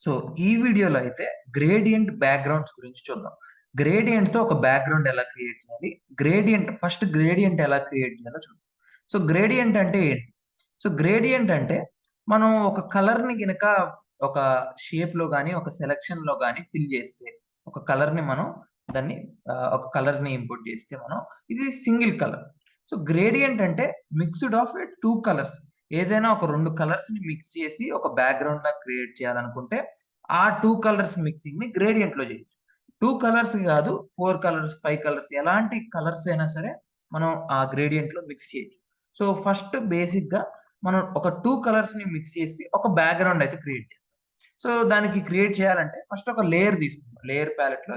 So, ఈ వీడియోలో అయితే గ్రేడియంట్ బ్యాక్‌గ్రౌండ్స్ గురించి చూద్దాం. గ్రేడియంట్‌తో ఒక బ్యాక్‌గ్రౌండ్ ఎలా క్రియేట్ చేయాలి? ఫస్ట్ గ్రేడియంట్ ఎలా క్రియేట్ చేయాలో చూద్దాం. సో, గ్రేడియంట్ అంటే ఏంటి? సో, గ్రేడియంట్ అంటే మనం ఒక కలర్‌ని గనక ఒక షేప్‌లో గాని, ఒక సెలక్షన్‌లో గాని ఫిల్ చేస్తే, ఒక కలర్‌ని మనం దాన్ని ఒక కలర్‌ని ఇంపోర్ట్ చేస్తే మనం ఇది సింగిల్ కలర్. సో, గ్రేడియంట్ అంటే మిక్స్‌డ్ ఆఫ్ 2 కలర్స్. ఏదైనా ఒక 2 కలర్స్‌ని మిక్స్ చేసి ఒక బ్యాక్‌గ్రౌండ్‌లా క్రియేట్ చేయాలనుకుంటే, ఆ 2 కలర్స్ మిక్సింగ్‌ని గ్రేడియంట్‌లో చేయొచ్చు. 2 కలర్స్ కాదు, 4 కలర్స్, 5 కలర్స్ ఎలాంటి కలర్స్ అయినా సరే మనం ఆ గ్రేడియంట్‌లో మిక్స్ చేయొచ్చు. సో, ఫస్ట్ బేసిక్‌గా మనం ఒక 2 కలర్స్‌ని మిక్స్ చేసి ఒక బ్యాక్‌గ్రౌండ్ అయితే క్రియేట్ చేస్తాం. సో, దానికి క్రియేట్ చేయాలంటే ఫస్ట్ ఒక లేయర్ తీసుకుంటాం. లేయర్ ప్యాలెట్‌లో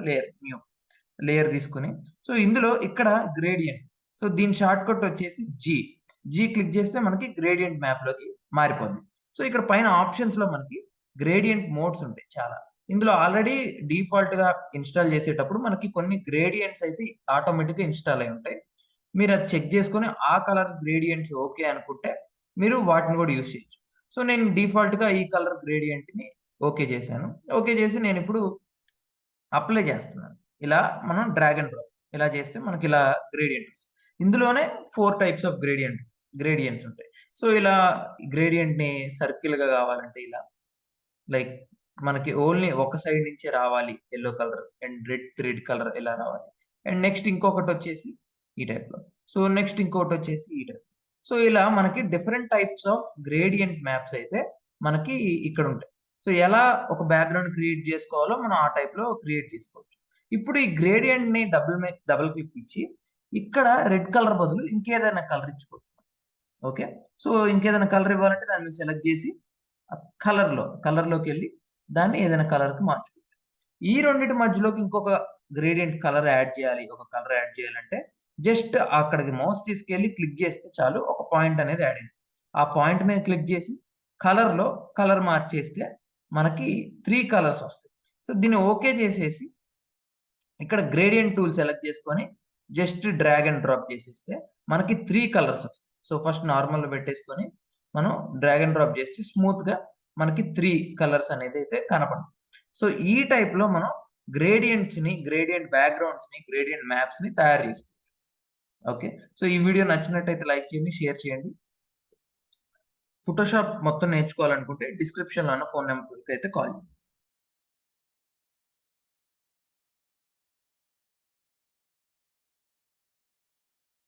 లేయర్ తీసుకొని, సో, ఇందులో ఇక్కడ గ్రేడియంట్. సో, దీని షార్ట్‌కట్ వచ్చేసి జీ. జీ క్లిక్ చేస్తే మనకి గ్రేడియంట్ మ్యాప్‌లోకి మారిపోద్ది. సో, ఇక్కడ పైన ఆప్షన్స్‌లో మనకి గ్రేడియంట్ మోడ్స్ ఉంటాయి చాలా. ఇందులో ఆల్రెడీ డిఫాల్ట్‌గా ఇన్‌స్టాల్ చేసేటప్పుడు మనకి కొన్ని గ్రేడియంట్స్ అయితే ఆటోమేటిక్‌గా ఇన్‌స్టాల్ అయ్యి ఉంటాయి. మీరది చెక్ చేసుకొని ఆ కలర్ గ్రేడియంట్స్ ఓకే అనుకుంటే మీరు వాటిని కూడా యూజ్ చేయొచ్చు. సో, నేను డిఫాల్ట్‌గా ఈ కలర్ గ్రేడియంట్‌ని ఓకే చేశాను. ఓకే చేసి నేనిప్పుడు అప్లై చేస్తున్నాను. ఇలా మనం డ్రాగ్ అండ్ డ్రాప్ ఇలా చేస్తే మనకిలా గ్రేడియంట్ వస్తుంది. ఇందులోనే 4 టైప్స్ ఆఫ్ గ్రేడియంట్స్ ఉంటాయి. సో, ఇలా గ్రేడియంట్‌ని సర్కిల్‌గా కావాలంటే ఇలా లైక్ మనకి ఓన్లీ ఒక సైడ్ నుంచే రావాలి yellow colour and red colour ఇలా రావాలి. అండ్ నెక్స్ట్ ఇంకొకటొచ్చేసి ఈ టైప్‌లో. సో, నెక్స్ట్ ఇంకోటొచ్చేసి ఈ టైప్. సో, ఇలా మనకి different types of gradient maps అయితే మనకి ఇక్కడుంటాయి. సో, ఎలా ఒక బ్యాక్‌గ్రౌండ్ క్రియేట్ జేసుకోవాలో మనం ఆ టైప్‌లో క్రియేట్ చేసుకోవచ్చు. ఇప్పుడు ఈ గ్రేడియంట్‌ని డబుల్ క్లిక్ ఇచ్చి ఇక్కడ రెడ్ కలర్ బదులు ఇంకేదైనా కలర్ ఇచ్చుకోవచ్చు. ఓకే. సో, ఇంకేదైనా కలర్ ఇవ్వాలంటే దాని మీద సెలెక్ట్ జేసి కలర్‌లోకెళ్ళి దాన్ని ఏదైనా కలర్‌కి మార్చుకోవచ్చు. ఈ రెండిటి మధ్యలోకి ఇంకొక గ్రేడియంట్ కలర్ యాడ్ చేయాలి. ఒక కలర్ యాడ్ చేయాలంటే జస్ట్ అక్కడికి మౌస్ తీసుకెళ్ళి క్లిక్ చేస్తే చాలు ఒక పాయింట్ అనేది యాడ్ అయింది. ఆ పాయింట్ మీద క్లిక్ చేసి కలర్‌లో కలర్ మార్చేస్తే మనకి 3 కలర్స్ వస్తాయి. సో, దీన్ని ఓకే చేసేసి ఇక్కడ గ్రేడియంట్ టూల్ సెలెక్ట్ చేసుకొని జస్ట్ డ్రాగ్ అండ్ డ్రాప్ చేసేస్తే మనకి 3 కలర్స్ వస్తాయి. సో, ఫస్ట్ నార్మల్‌లో పెట్టేసుకొని మనం డ్రాగ్ అండ్ డ్రాప్ చేస్తే స్మూత్‌గా మనకి 3 కలర్స్ అనేదైతే కనపడుతుంది. సో, ఈ టైప్‌లో మనం గ్రేడియంట్ బ్యాక్‌గ్రౌండ్స్‌ని, గ్రేడియంట్ మ్యాప్స్‌ని తయారు చేసుకోవచ్చు. ఓకే. సో, ఈ వీడియో నచ్చినట్టయితే లైక్ చేయండి, షేర్ చేయండి. ఫోటోషాప్ మొత్తం నేర్చుకోవాలనుకుంటే డిస్క్రిప్షన్‌లో ఉన్న ఫోను నంబర్‌కైతే కాల్ చేయండి.